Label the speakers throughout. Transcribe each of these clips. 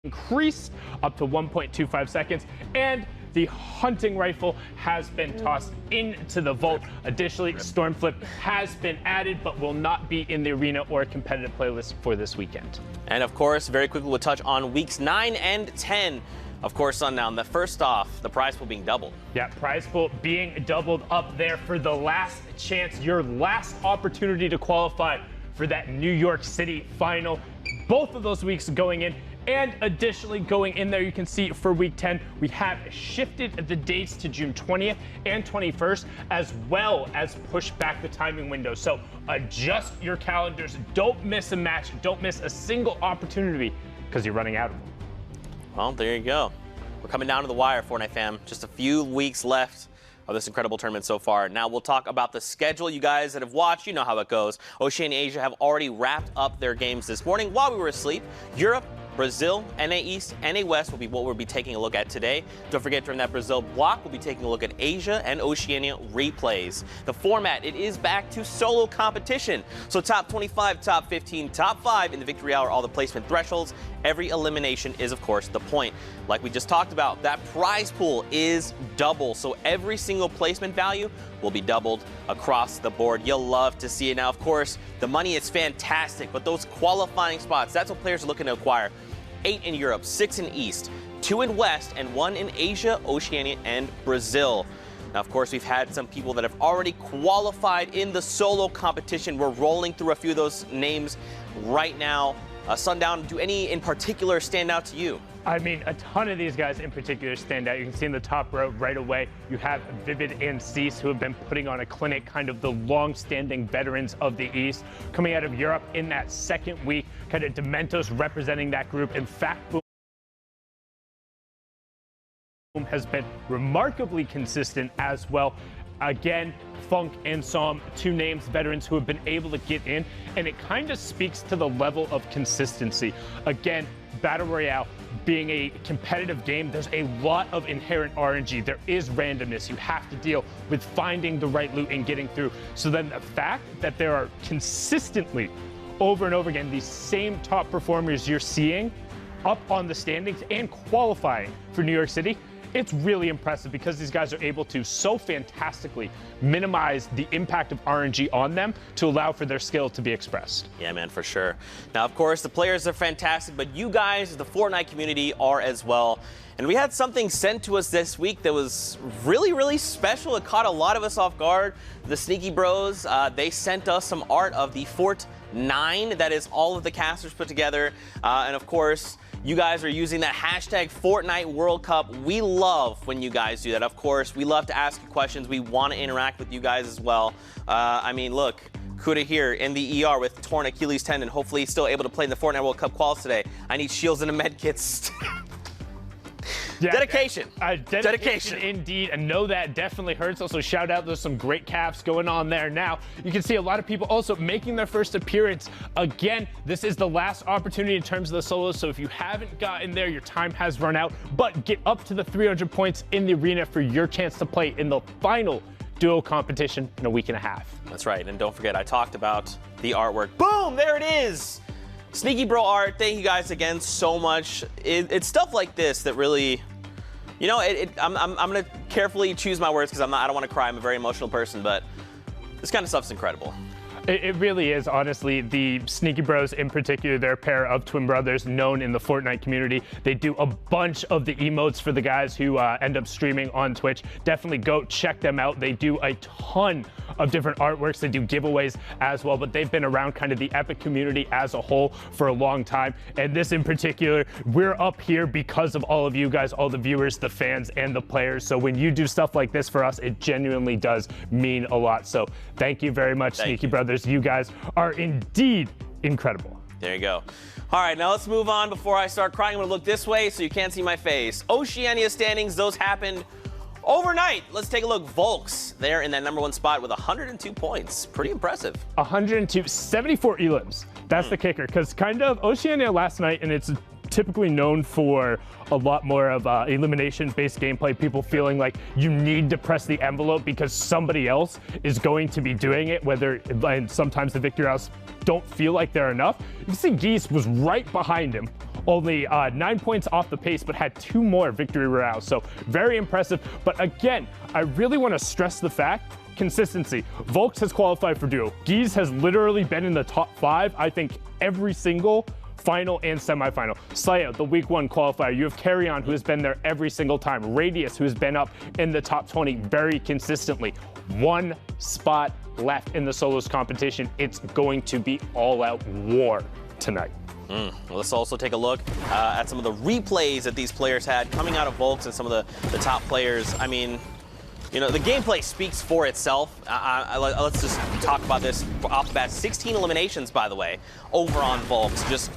Speaker 1: increased up to 1.25 seconds, and the hunting rifle has been tossed into the vault. Additionally, Stormflip has been added, but will not be in the arena or competitive playlist for this weekend.
Speaker 2: And of course, very quickly we'll touch on weeks 9 and 10. Of course, Sundown, the first off, the prize pool being doubled.
Speaker 1: Yeah, prize pool being doubled up there for the last chance, your last opportunity to qualify for that New York City final. Both of those weeks going in. And additionally, going in there, you can see for week 10, we have shifted the dates to June 20th and 21st, as well as pushed back the timing window. So adjust your calendars. Don't miss a match. Don't miss a single opportunity because you're running out of them.
Speaker 2: Well, there you go. We're coming down to the wire, Fortnite fam. Just a few weeks left of this incredible tournament so far. Now we'll talk about the schedule. You guys that have watched, you know how it goes. Oceania and Asia have already wrapped up their games this morning while we were asleep. Europe, Brazil, NA East, NA West will be what we'll be taking a look at today. Don't forget, during that Brazil block, we'll be taking a look at Asia and Oceania replays. The format, it is back to solo competition. So top 25, top 15, top 5 in the victory hour, all the placement thresholds. Every elimination is, of course, the point. Like we just talked about, that prize pool is double. So every single placement value will be doubled across the board. You'll love to see it. Now, of course, the money is fantastic, but those qualifying spots, that's what players are looking to acquire. 8 in Europe, 6 in East, 2 in West, and 1 in Asia, Oceania, and Brazil. Now, of course, we've had some people that have already qualified in the solo competition. We're rolling through a few of those names right now. Sundown, do any in particular stand out to you?
Speaker 1: I mean, a ton of these guys in particular stand out. You can see in the top row right away, you have Vivid and Cease, who have been putting on a clinic, kind of the long-standing veterans of the East. Coming out of Europe in that second week, kind of Dementos representing that group. In fact, Boom has been remarkably consistent as well. Again, Funk and Psalm, 2 names, veterans who have been able to get in, and it kind of speaks to the level of consistency. Again, Battle Royale being a competitive game, there's a lot of inherent RNG. There is randomness. You have to deal with finding the right loot and getting through. So then the fact that there are consistently, over and over again, these same top performers you're seeing up on the standings and qualifying for New York City, it's really impressive because these guys are able to so fantastically minimize the impact of RNG on them to allow for their skill to be expressed.
Speaker 2: Yeah, man, for sure. Now, of course, the players are fantastic, but you guys, the Fortnite community, are as well. And we had something sent to us this week that was really, really special. It caught a lot of us off guard. The Sneaky Bros, they sent us some art of the Fort 9. That is all of the casters put together. And of course, you guys are using that hashtag Fortnite World Cup. We love when you guys do that. Of course, we love to ask you questions. We want to interact with you guys as well. I mean, look, Kuda here in the ER with torn Achilles tendon. Hopefully he's still able to play in the Fortnite World Cup quals today. I need shields and a med kit. Yeah, dedication. Dedication
Speaker 1: indeed. And know that definitely hurts. Also, shout out, there's some great caps going on there now. You can see a lot of people also making their first appearance. Again, this is the last opportunity in terms of the solos. So if you haven't gotten there, your time has run out. But get up to the 300 points in the arena for your chance to play in the final duo competition in a week and a half.
Speaker 2: That's right. And don't forget, I talked about the artwork. Boom! There it is. Sneaky Bro art, thank you guys again so much. It's stuff like this that really, you know, I'm gonna carefully choose my words because I don't want to cry. I'm a very emotional person, but this kind of stuff's incredible.
Speaker 1: It really is, honestly. The Sneaky Bros in particular, they're a pair of twin brothers known in the Fortnite community. They do a bunch of the emotes for the guys who end up streaming on Twitch. Definitely go check them out. They do a ton of different artworks. They do giveaways as well, but they've been around kind of the Epic community as a whole for a long time. And this in particular, we're up here because of all of you guys, all the viewers, the fans, and the players. So when you do stuff like this for us, it genuinely does mean a lot. So thank you very much, Sneaky Brothers. You guys are indeed incredible.
Speaker 2: There you go. All right, now let's move on. Before I start crying, I'm gonna look this way so you can't see my face. Oceania standings, those happened overnight. Let's take a look. Volks, they're in that #1 spot with 102 points. Pretty impressive.
Speaker 1: 102, 74 elims. That's the kicker, because kind of Oceania last night, and it's typically known for a lot more of elimination-based gameplay, people feeling like you need to press the envelope because somebody else is going to be doing it, and sometimes the victory house don't feel like they're enough. You can see Geese was right behind him only 9 points off the pace, but had 2 more victory royales. So very impressive. But again, I really want to stress the fact, consistency. Volks has qualified for duo. Gies has literally been in the top 5, I think, every single final and semifinal. Slaya, the week 1 qualifier. You have Carrion, who has been there every single time. Radius, who has been up in the top 20 very consistently. 1 spot left in the solos competition. It's going to be all-out war tonight.
Speaker 2: Well, let's also take a look at some of the replays that these players had coming out of Volks and some of the top players. I mean, you know, the gameplay speaks for itself. Let's just talk about this off the bat. 16 eliminations, by the way, over on Volks, just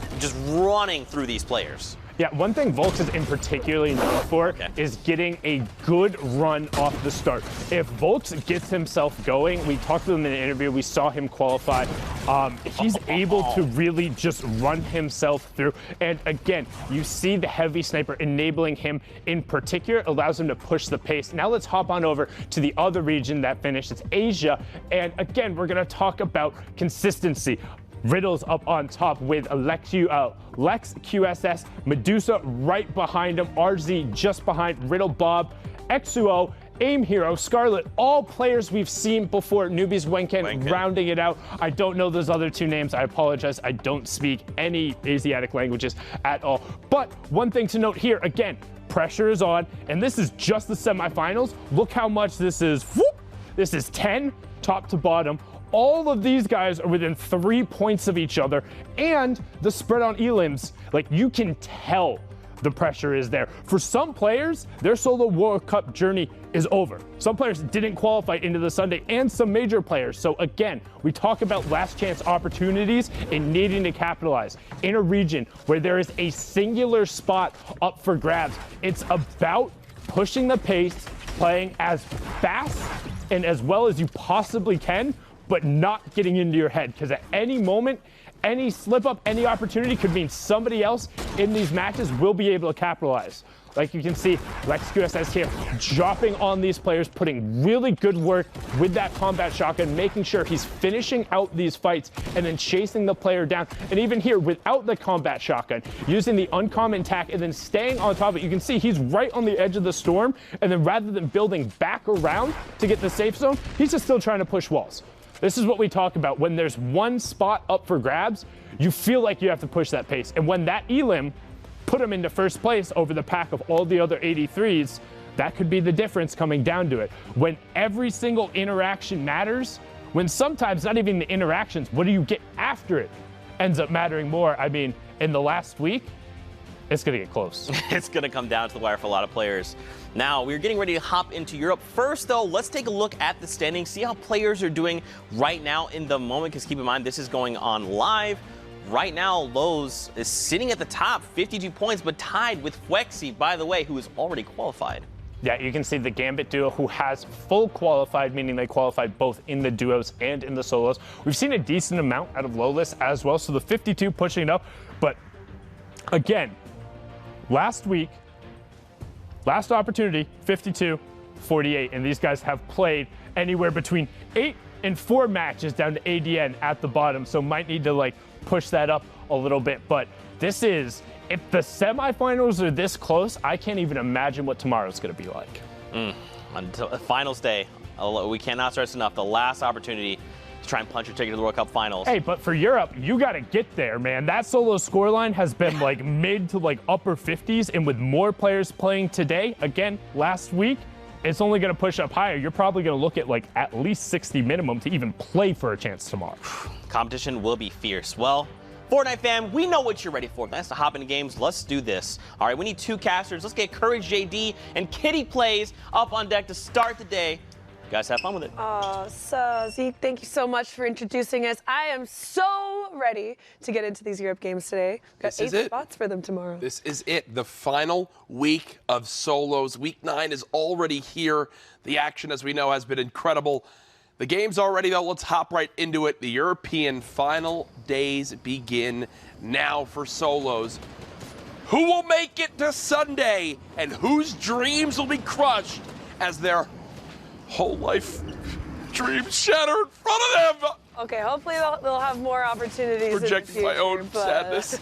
Speaker 2: running through these players.
Speaker 1: Yeah, one thing Volks is in particularly known for is getting a good run off the start. If Volks gets himself going, we talked to him in an interview, we saw him qualify, he's able to really just run himself through. And again, you see the heavy sniper enabling him in particular, allows him to push the pace. Now let's hop on over to the other region that finished, it's Asia. And again, we're gonna talk about consistency. Riddle's up on top with Lex QSS, Medusa right behind him, RZ just behind, Riddle, Bob, Exuo, Aim Hero, Scarlet, all players we've seen before. Newbies, Wenken rounding it out. I don't know those other 2 names. I apologize. I don't speak any Asiatic languages at all. But one thing to note here, again, pressure is on, and this is just the semifinals. Look how much this is. Whoop! This is 10 top to bottom. All of these guys are within 3 points of each other, and the spread on elims, like, you can tell the pressure is there. For some players, their solo World Cup journey is over. Some players didn't qualify into the Sunday, and some major players. So again, we talk about last chance opportunities and needing to capitalize. In a region where there is a singular spot up for grabs, it's about pushing the pace, playing as fast and as well as you possibly can, but not getting into your head, because at any moment, any slip up, any opportunity could mean somebody else in these matches will be able to capitalize. Like you can see, Lex QSS here dropping on these players, putting really good work with that combat shotgun, making sure he's finishing out these fights and then chasing the player down. And even here, without the combat shotgun, using the uncommon tack and then staying on top of it, you can see he's right on the edge of the storm. And then rather than building back around to get the safe zone, he's just still trying to push walls. This is what we talk about. When there's one spot up for grabs, you feel like you have to push that pace. And when that elim put him into first place over the pack of all the other 83s, that could be the difference coming down to it. When every single interaction matters, when sometimes not even the interactions, what do you get after it, ends up mattering more. I mean, in the last week, it's going to get close.
Speaker 2: It's going to come down to the wire for a lot of players. Now, we're getting ready to hop into Europe. First, though, let's take a look at the standings, see how players are doing right now in the moment, because keep in mind, this is going on live. Right now, Lowe's is sitting at the top, 52 points, but tied with Fwexy, by the way, who is already qualified.
Speaker 1: Yeah, you can see the Gambit duo who has full qualified, meaning they qualified both in the duos and in the solos. We've seen a decent amount out of Lowless as well, so the 52 pushing it up. But again, last week, last opportunity, 52, 48, and these guys have played anywhere between 8 and 4 matches down to ADN at the bottom, so might need to like push that up a little bit. But this is, if the semifinals are this close, I can't even imagine what tomorrow's going to be like.
Speaker 2: Until finals day, we cannot stress enough, the last opportunity to try and punch your ticket to the World Cup finals.
Speaker 1: Hey, but for Europe, you got to get there, man. That solo scoreline has been like mid to like upper 50s, and with more players playing today, again, last week, it's only going to push up higher. You're probably going to look at like at least 60 minimum to even play for a chance tomorrow.
Speaker 2: Competition will be fierce. Well, Fortnite fam, we know what you're ready for. That's to hop into games. Let's do this. All right, we need 2 casters. Let's get Courage JD and Kitty Plays up on deck to start the day. You guys have fun with it.
Speaker 3: So Zeke, thank you so much for introducing us. I am so ready to get into these Europe games today. Got 8 spots for them tomorrow.
Speaker 4: This is it, the final week of solos. Week 9 is already here. The action, as we know, has been incredible. The game's already, though. Let's hop right into it. The European final days begin now for solos. Who will make it to Sunday, and whose dreams will be crushed as their whole life dreams shatter in front of them?
Speaker 3: Okay, hopefully they'll have more opportunities.
Speaker 4: Projecting my own sadness.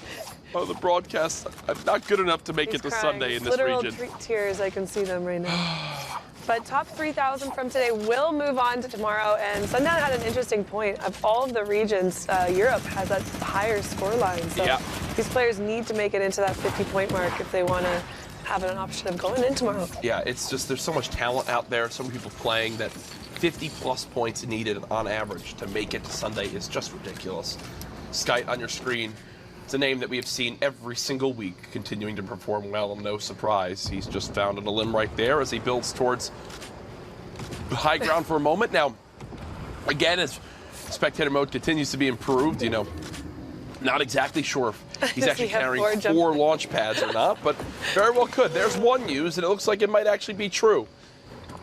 Speaker 4: the broadcast. I'm not good enough to make
Speaker 3: He's
Speaker 4: it to
Speaker 3: crying.
Speaker 4: Sunday in this
Speaker 3: Literal
Speaker 4: region.
Speaker 3: Tears, I can see them right now. But top 3,000 from today will move on to tomorrow. And Sundown had an interesting point. Of all of the regions, Europe has that higher score line. So
Speaker 4: Yeah.
Speaker 3: these players need to make it into that 50-point mark if they want to have an option of going in tomorrow.
Speaker 4: Yeah, it's just there's so much talent out there, so many people playing that 50-plus points needed on average to make it to Sunday is just ridiculous. Skite on your screen. It's a name that we have seen every single week continuing to perform well, and no surprise. He's just found on a limb right there as he builds towards high ground for a moment. Now, again, as spectator mode continues to be improved, you know, not exactly sure if he's actually carrying 4 launch pads or not, but very well could. There's one used, and it looks like it might actually be true.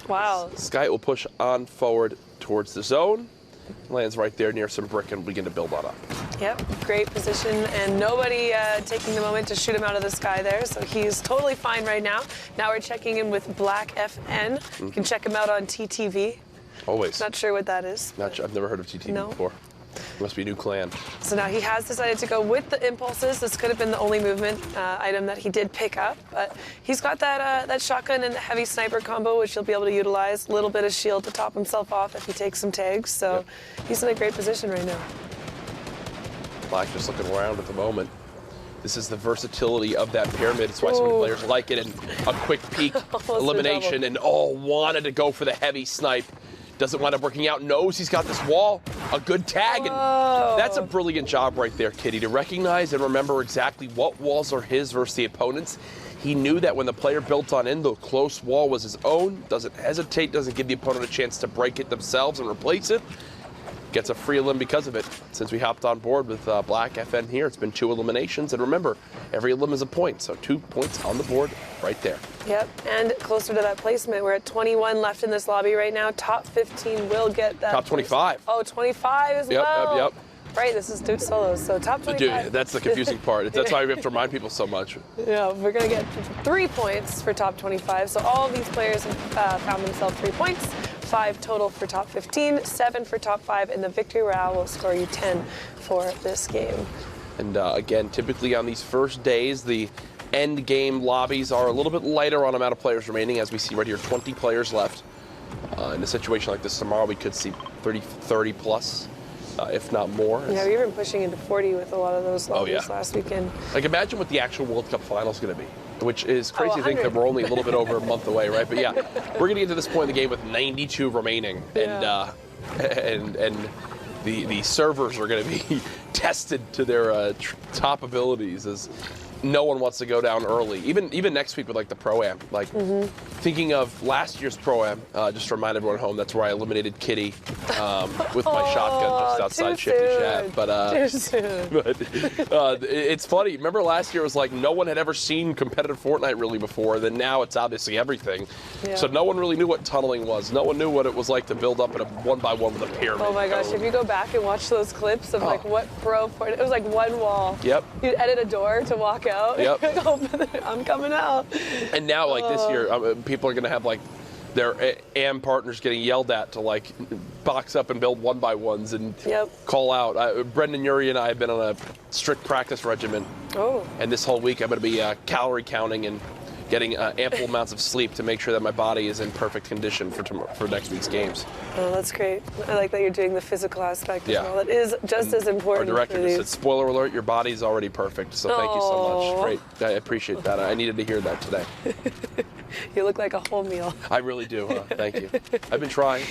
Speaker 3: Wow.
Speaker 4: Skite will push on forward towards the zone. Lands right there near some brick and begin to build on up.
Speaker 3: Yep, great position, and nobody taking the moment to shoot him out of the sky there, so he's totally fine right now. Now we're checking in with Black FN. You can check him out on TTV.
Speaker 4: Always.
Speaker 3: Not sure what that is.
Speaker 4: I've never heard of TTV before. Must be a new clan.
Speaker 3: So now he has decided to go with the impulses. This could have been the only movement item that he did pick up, but he's got that shotgun and the heavy sniper combo, which he'll be able to utilize. A little bit of shield to top himself off if he takes some tags. So he's in a great position right now.
Speaker 4: Black just looking around at the moment. This is the versatility of that pyramid. It's why so many players like it. And a quick peek elimination, and wanted to go for the heavy snipe. Doesn't wind up working out. Knows he's got this wall. A good tag. And that's a brilliant job right there, Kitty, to recognize and remember exactly what walls are his versus the opponent's. He knew that when the player built on in, the close wall was his own. Doesn't hesitate, doesn't give the opponent a chance to break it themselves and replace it. Gets a free elim because of it. Since we hopped on board with Black FN here, it's been 2 eliminations. And remember, every elim is a point. So 2 points on the board right there.
Speaker 3: Yep, and closer to that placement. We're at 21 left in this lobby right now. Top 15 will get that.
Speaker 4: Top 25.
Speaker 3: Oh, 25 as well.
Speaker 4: Yep.
Speaker 3: Right, this is Dude Solos, so top 25.
Speaker 4: Dude, that's the confusing part. That's why we have to remind people so much.
Speaker 3: Yeah, we're going to get 3 points for top 25. So all of these players have found themselves 3 points. 5 total for top 15, 7 for top 5, and the victory royale will score you 10 for this game.
Speaker 4: And again, typically on these first days, the end game lobbies are a little bit lighter on amount of players remaining, as we see right here, 20 players left. In a situation like this tomorrow, we could see 30 plus, if not more.
Speaker 3: Yeah, we've been pushing into 40 with a lot of those lobbies last weekend.
Speaker 4: Like, imagine what the actual World Cup final is going to be, which is crazy to think that we're only a little bit over a month away, right? But yeah, we're going to get to this point in the game with 92 remaining, and the servers are going to be tested to their top abilities, as no one wants to go down early. Even next week with like the Pro-Am, like thinking of last year's Pro-Am, just to remind everyone at home, that's where I eliminated Kitty with my shotgun just outside Shifty Shaft. But it's funny. Remember last year it was like no one had ever seen competitive Fortnite really before. Then now it's obviously everything. Yeah. So no one really knew what tunneling was. No one knew what it was like to build up in a 1x1 with a pyramid.
Speaker 3: Oh my gosh! If you go back and watch those clips of like what pro Fortnite, it was like one wall.
Speaker 4: Yep.
Speaker 3: You'd edit a door to walk out.
Speaker 4: Yep.
Speaker 3: I'm coming out.
Speaker 4: And now, like this year, people are going to have like their AM partners getting yelled at to like box up and build 1x1s and call out. Brendan, Yuri, and I have been on a strict practice regimen. Oh. And this whole week, I'm going to be calorie counting and getting ample amounts of sleep to make sure that my body is in perfect condition for next week's games.
Speaker 3: Oh, that's great. I like that you're doing the physical aspect as well. It is just as important.
Speaker 4: Our director just said, spoiler alert, your body's already perfect. So thank you so much. Great. I appreciate that. I needed to hear that today.
Speaker 3: You look like a whole meal.
Speaker 4: I really do. Thank you. I've been trying.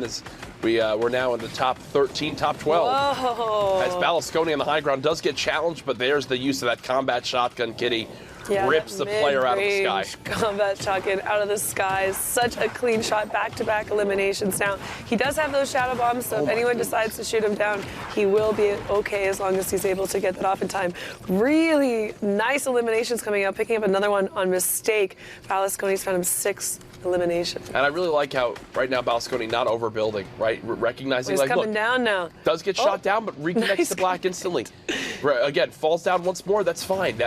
Speaker 4: As we're now in the top 13, top 12.
Speaker 3: Whoa.
Speaker 4: As Balasconi on the high ground does get challenged, but there's the use of that combat shotgun, Kitty.
Speaker 3: Yeah,
Speaker 4: rips the player out of the sky.
Speaker 3: Combat shotgun out of the sky. Such a clean shot, back-to-back eliminations. Now, he does have those shadow bombs, so if anyone decides to shoot him down, he will be okay as long as he's able to get that off in time. Really nice eliminations coming up, picking up another one on mistake. Balasconi's found him 6 eliminations.
Speaker 4: And I really like how right now Balasconi not overbuilding, right? Recognizing,
Speaker 3: he's coming down now.
Speaker 4: Does get shot down, but reconnects to Black instantly. Again, falls down once more, that's fine.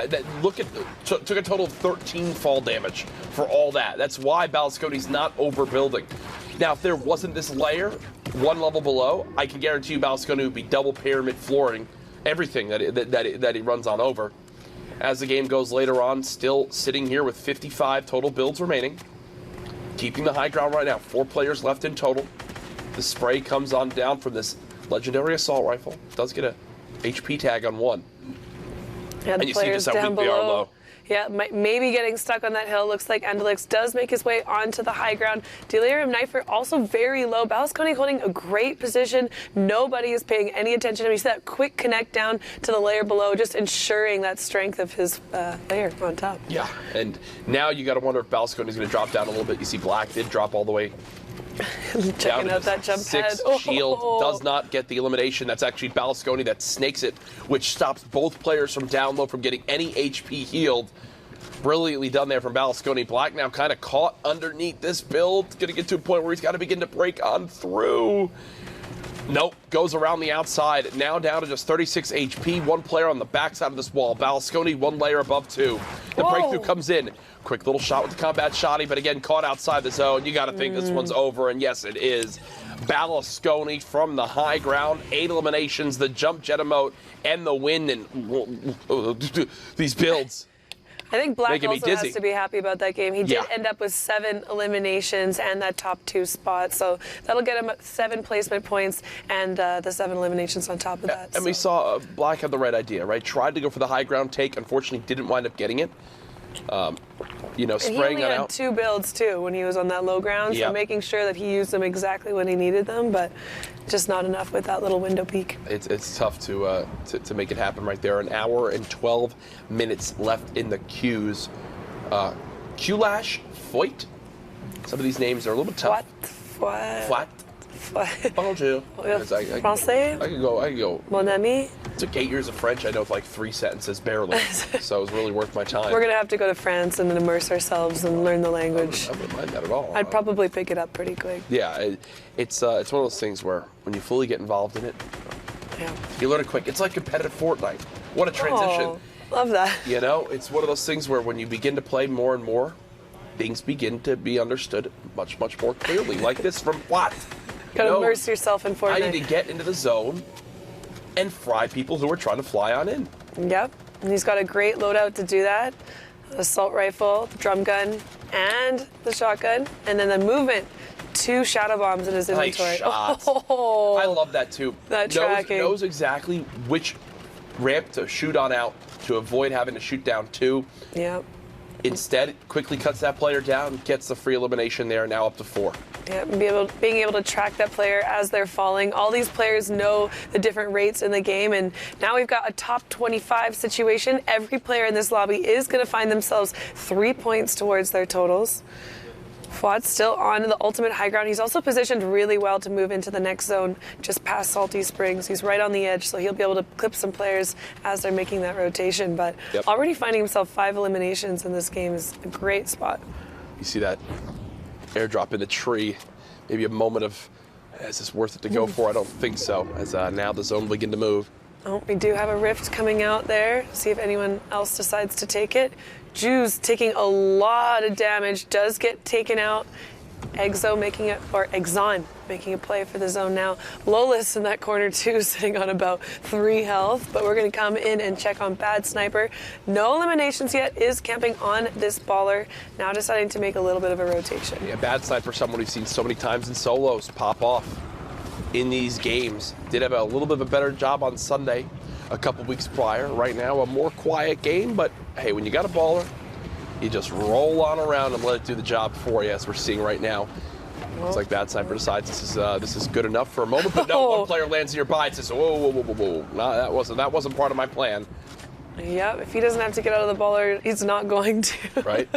Speaker 4: Look at, took a total of 13 fall damage for all that. That's why Balasconi's not overbuilding. Now, if there wasn't this layer, one level below, I can guarantee you Balasconi would be double pyramid flooring everything that he runs on over. as the game goes later on, still sitting here with 55 total builds remaining. Keeping the high ground right now. 4 players left in total. The spray comes on down from this legendary assault rifle. Does get a HP tag on one.
Speaker 3: Yeah,
Speaker 4: and
Speaker 3: the
Speaker 4: you see
Speaker 3: players
Speaker 4: just how
Speaker 3: down
Speaker 4: weak we are
Speaker 3: below.
Speaker 4: low.
Speaker 3: Yeah, maybe getting stuck on that hill. Looks like Endelix does make his way onto the high ground. Delirium Knifer also very low. Balasconi holding a great position. Nobody is paying any attention to him. You see that quick connect down to the layer below, just ensuring that strength of his layer on top.
Speaker 4: Yeah, and now you got to wonder if Balasconi is going to drop down a little bit. You see Black did drop all the way
Speaker 3: Checking out that jump pad.
Speaker 4: 6 shield does not get the elimination. That's actually Balasconi that snakes it, which stops both players from down low from getting any HP healed. Brilliantly done there from Balasconi. Black now kind of caught underneath this build. Going to get to a point where he's got to begin to break on through. Nope, goes around the outside. Now down to just 36 HP. One player on the backside of this wall. Balasconi 1 layer above 2. The breakthrough comes in. Quick little shot with the combat shotty, but again, caught outside the zone. You got to think this one's over, and yes, it is. Balasconi from the high ground. 8 eliminations, the jump jet emote, and the win, and these builds.
Speaker 3: I think Black
Speaker 4: Making me
Speaker 3: also
Speaker 4: dizzy.
Speaker 3: has to be happy about that game. He did
Speaker 4: Yeah.
Speaker 3: end up with 7 eliminations and that top 2 spot, so that'll get him 7 placement points and the 7 eliminations on top of that.
Speaker 4: And we saw Black had the right idea, right? Tried to go for the high ground take, unfortunately didn't wind up getting it. You know,
Speaker 3: And he
Speaker 4: spraying
Speaker 3: only
Speaker 4: that
Speaker 3: had
Speaker 4: out.
Speaker 3: 2 builds too when he was on that low ground,
Speaker 4: Yeah.
Speaker 3: so making sure that he used them exactly when he needed them, but just not enough with that little window peak.
Speaker 4: It's tough to make it happen right there. An hour and 12 minutes left in the queues. Q-Lash, Foyt. Some of these names are a little bit tough. Flat. Bonjour.
Speaker 3: Français?
Speaker 4: I could go.
Speaker 3: Mon ami?
Speaker 4: Took 8 years of French. I know like 3 sentences barely, so it was really worth my time.
Speaker 3: We're gonna have to go to France and then immerse ourselves and learn the language.
Speaker 4: I wouldn't mind that at all.
Speaker 3: I'd probably pick it up pretty quick.
Speaker 4: Yeah, it's one of those things where when you fully get involved in it,
Speaker 3: Yeah.
Speaker 4: you learn it quick. It's like competitive Fortnite. What a transition.
Speaker 3: Oh, love that.
Speaker 4: You know, it's one of those things where when you begin to play more and more, things begin to be understood much, much more clearly. Like this from what?
Speaker 3: Gotta immerse yourself in
Speaker 4: I need to
Speaker 3: Fortnite.
Speaker 4: get into the zone and fry people who are trying to fly on in.
Speaker 3: Yep. And he's got a great loadout to do that. Assault rifle, drum gun, and the shotgun. And then the movement. 2 shadow bombs in his
Speaker 4: Nice
Speaker 3: inventory.
Speaker 4: shot.
Speaker 3: Oh,
Speaker 4: I love that too.
Speaker 3: That tracking.
Speaker 4: Knows exactly which ramp to shoot on out to avoid having to shoot down 2.
Speaker 3: Yep.
Speaker 4: Instead, quickly cuts that player down, gets the free elimination there, now up to 4.
Speaker 3: Yeah, being able to track that player as they're falling. All these players know the different rates in the game, and now we've got a top 25 situation. Every player in this lobby is going to find themselves 3 points towards their totals. Fuad's still on the ultimate high ground. He's also positioned really well to move into the next zone, just past Salty Springs. He's right on the edge, so he'll be able to clip some players as they're making that rotation. But already finding himself 5 eliminations in this game is a great spot.
Speaker 4: You see that airdrop in the tree, maybe a moment of, is this worth it to go for? I don't think so, as now the zone will begin to move.
Speaker 3: Oh, we do have a rift coming out there. See if anyone else decides to take it. Juice taking a lot of damage, does get taken out. Exon making a play for the zone now. Lolis in that corner too, sitting on about 3 health, but we're gonna come in and check on Bad Sniper. No eliminations yet, is camping on this baller, now deciding to make a little bit of a rotation.
Speaker 4: Yeah, Bad Sniper, someone we've seen so many times in solos pop off in these games. Did have a little bit of a better job on Sunday a couple weeks prior. Right now, a more quiet game, but hey, when you got a baller, you just roll on around and let it do the job for you, as we're seeing right now. It's like Bad Sniper decides this is good enough for a moment, but no, one player lands nearby and says, whoa, whoa, whoa, whoa. No, that wasn't part of my plan.
Speaker 3: Yep, if he doesn't have to get out of the baller, he's not going to.
Speaker 4: Right?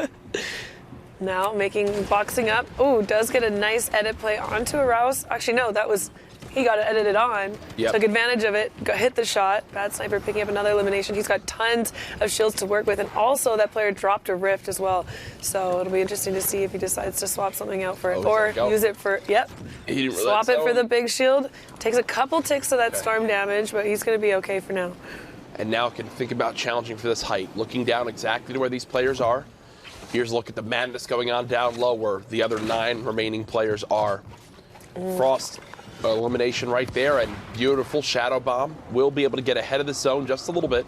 Speaker 3: Now boxing up. Oh, does get a nice edit play onto a Rouse. Actually, no, he got it edited on.
Speaker 4: Yep.
Speaker 3: Took advantage of it, hit the shot. Bad Sniper picking up another elimination. He's got tons of shields to work with, and also that player dropped a rift as well. So it'll be interesting to see if he decides to swap something out for it, or use it for,
Speaker 4: He didn't
Speaker 3: swap it for the big shield. Takes a couple ticks of that storm damage, but he's going to be okay for now.
Speaker 4: And now can think about challenging for this height. Looking down exactly to where these players are. Here's a look at the madness going on down low where the other 9 remaining players are. Frost elimination right there, and beautiful shadow bomb. Will be able to get ahead of the zone just a little bit.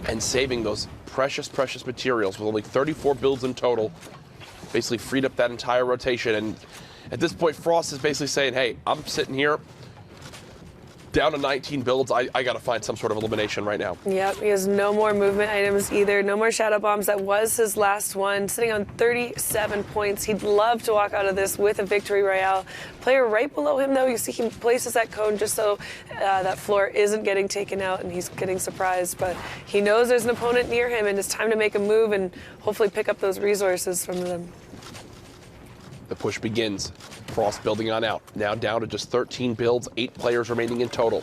Speaker 4: and saving those precious, precious materials with only 34 builds in total. Basically freed up that entire rotation. And at this point, Frost is basically saying, hey, I'm sitting here down to 19 builds. I got to find some sort of elimination right now.
Speaker 3: Yep, he has no more movement items either. No more shadow bombs. That was his last one. Sitting on 37 points. He'd love to walk out of this with a victory royale. Player right below him, though, you see he places that cone just so that floor isn't getting taken out and he's getting surprised. But he knows there's an opponent near him and it's time to make a move and hopefully pick up those resources from them.
Speaker 4: The push begins. Frost building on out. Now down to just 13 builds, 8 players remaining in total.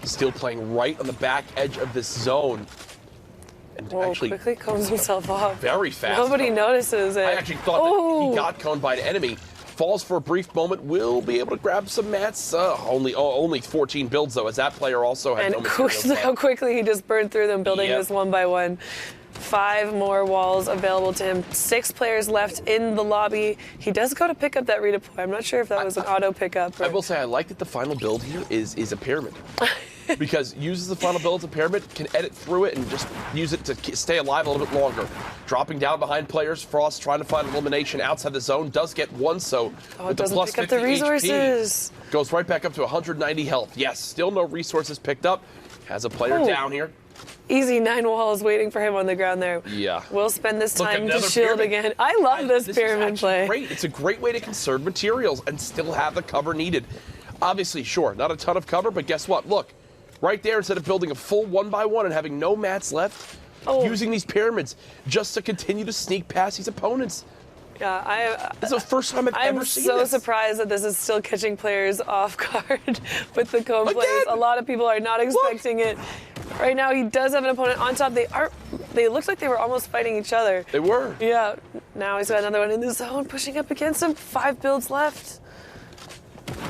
Speaker 4: Still playing right on the back edge of this zone. And actually
Speaker 3: quickly cones himself off.
Speaker 4: Very fast.
Speaker 3: Nobody notices it.
Speaker 4: I actually thought that he got coned by an enemy. Falls for a brief moment. Will be able to grab some mats. Only 14 builds though, as that player also had no materials left.
Speaker 3: How quickly he just burned through them, building this one by one. 5 more walls available to him. 6 players left in the lobby. He does go to pick up that redeploy. I'm not sure if that was an auto pickup.
Speaker 4: I will say I like that the final build here is a pyramid. Because uses the final build as a pyramid, can edit through it and just use it to stay alive a little bit longer. Dropping down behind players, Frost trying to find elimination outside the zone, does get one, so with the plus 50
Speaker 3: resources.
Speaker 4: HP, goes right back up to 190 health. Yes, still no resources picked up. Has a player down here.
Speaker 3: Easy 9 walls waiting for him on the ground there.
Speaker 4: Yeah.
Speaker 3: We'll spend this time to shield again. I love this pyramid play.
Speaker 4: Great. It's a great way to conserve materials and still have the cover needed. Obviously, sure, not a ton of cover, but guess what? Look, right there, instead of building a full 1x1 and having no mats left, using these pyramids just to continue to sneak past these opponents.
Speaker 3: Yeah,
Speaker 4: this is the first time I've ever seen this.
Speaker 3: I'm so surprised that this is still catching players off guard with the cone plays. A lot of people are not expecting it. Right now, he does have an opponent on top. They looked like they were almost fighting each other.
Speaker 4: They were.
Speaker 3: Yeah. Now he's got another one in the zone, pushing up against him. 5 builds left.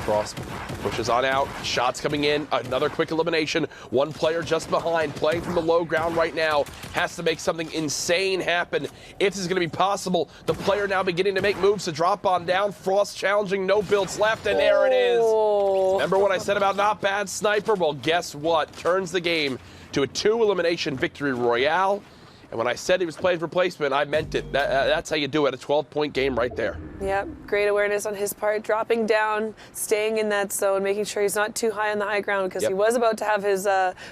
Speaker 4: Frost pushes on out. Shots coming in. Another quick elimination. One player just behind, playing from the low ground right now. Has to make something insane happen if this is going to be possible. The player now beginning to make moves to drop on down. Frost challenging, no builds left, and there it is. Remember what I said about not bad sniper? Well, guess what? Turns the game to a 2-elimination victory royale. And when I said he was playing for placement, I meant it. That's how you do it. A 12-point game right there.
Speaker 3: Yep, great awareness on his part. Dropping down, staying in that zone, making sure he's not too high on the high ground because he was about to have his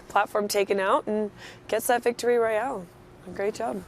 Speaker 3: platform taken out and gets that victory royale. Great job.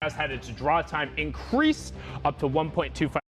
Speaker 1: has had its draw time increased up to 1.25.